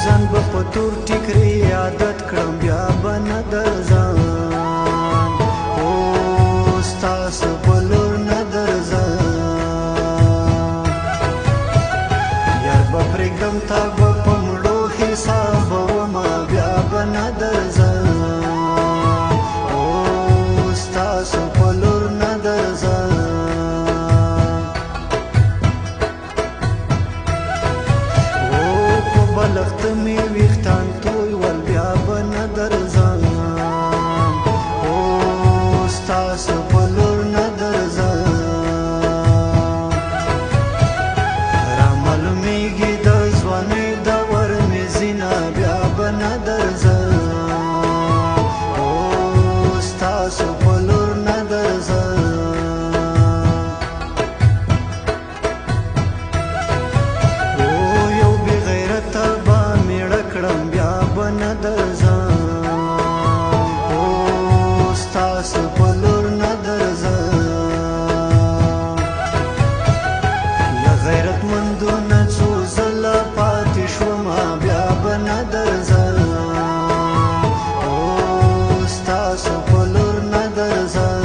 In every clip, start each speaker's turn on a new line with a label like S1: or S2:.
S1: ځان به په تور ټیکري عادت کړم بیا به نه درځم او ستاسو په لور نه درځم یار به پرېږدم تا به په مړو حسابومه بیا به نه درځم او ستاسو په لور نه درځم بلغت می ویختان توی ول بیا به نه درځم او ستاسو په لور نه درځم رامعلومیږي د ځوانۍ دور مې ځینه بیا به نه درځم او ستاسو په لور نه درځم بیا به نه درځم او ستاسو په لور نه درځم له غیرتمندو نه څو ځله پاتې شومه بیا به نه درځم او ستاسو په لور نه درځم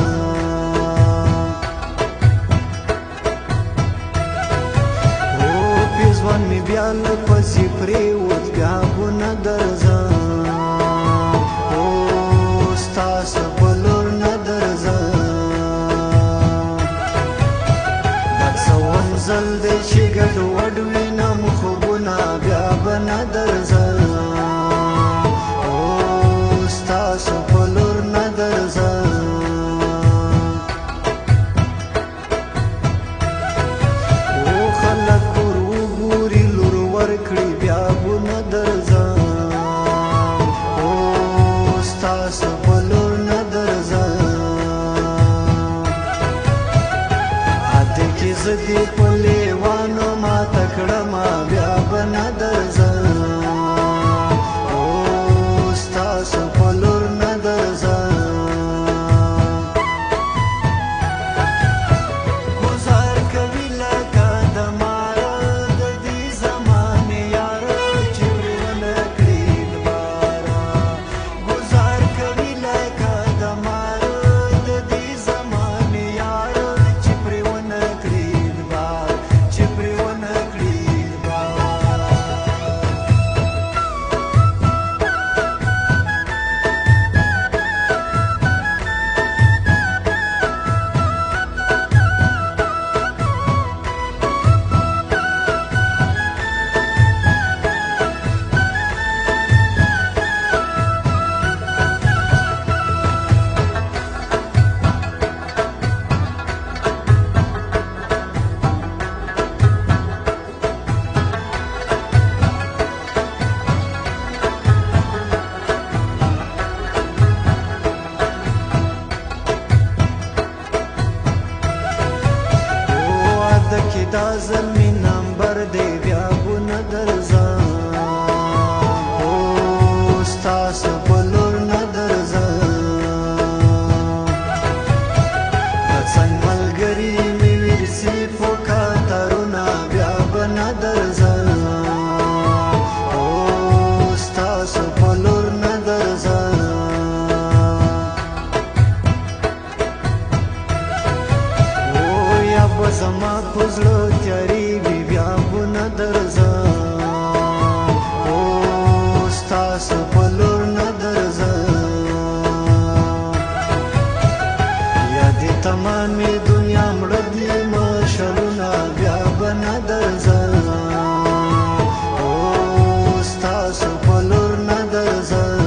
S1: او پیزوان مې بیا له پسې پرېوت بیا به نه درځم او ستاسو په لور نه درځم دا څوم ځل دی چې ګډوډ وینم خوبونه بیا به نه درځم او ستاسو په لور نه درځم او خلک کور وګوري لور ورکړي بیا به نه درځم او ستاسو په لور نه درځم عادي کې زه دې په لیوانو ماته کړمه بیا به نه درځم او ستاسو په لور نه درځم گزار کوي لکه د ماره د دې زمانې یاره چې پرې ونه کړي دوباره گزار کوي لکه د ماره د دې زمانې یاره چې پرې ونه کړي دوباره چې پرې ونه کړي دوباره دا زمین نمبر دی بیا به نه درځم او ستاسو په لور نه درځم د څنګ ملګري مې ورسي په کتارونه بیا به نه درځم او ستاسو په لور نه درځم زما په زړه تیارېږي بیا به نه درځم او ستاسو په لور نه درځم یا دې تمامې دنیا مړه دي مشلونه بیا به نه درځم او ستاسو په لور نه درځم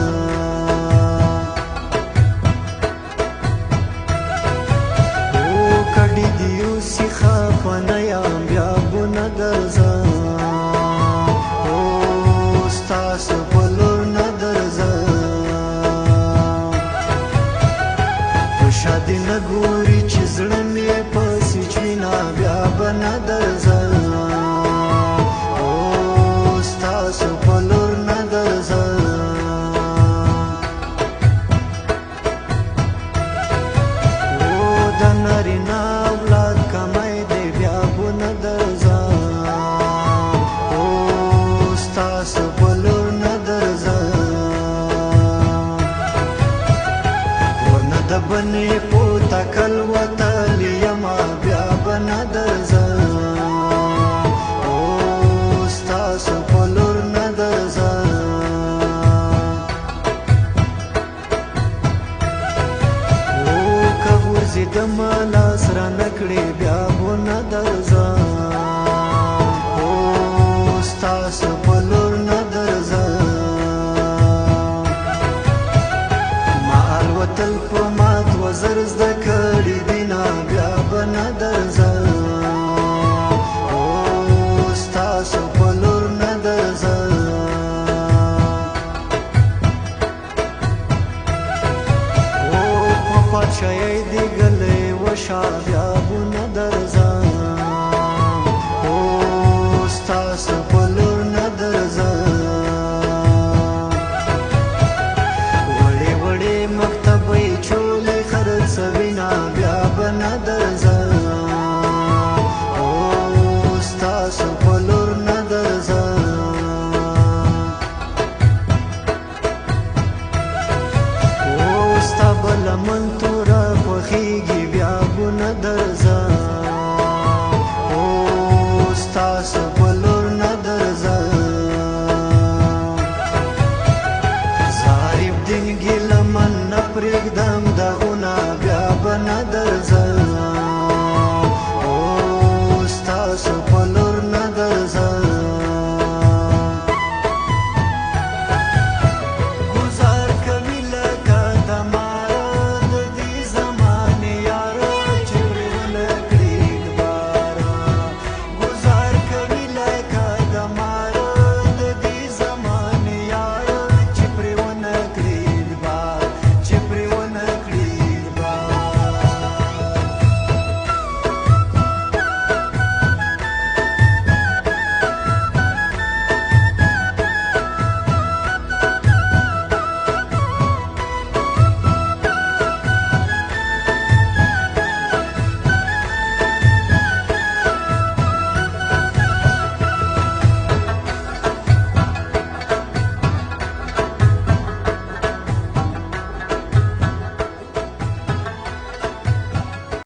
S1: کډې دي اوسې خفه نه یم بیا به نه درځم او ستاسو په لور نه درځم په شا دې نه ګوري چې زړه مې پسې چوینه بیا به نه درځم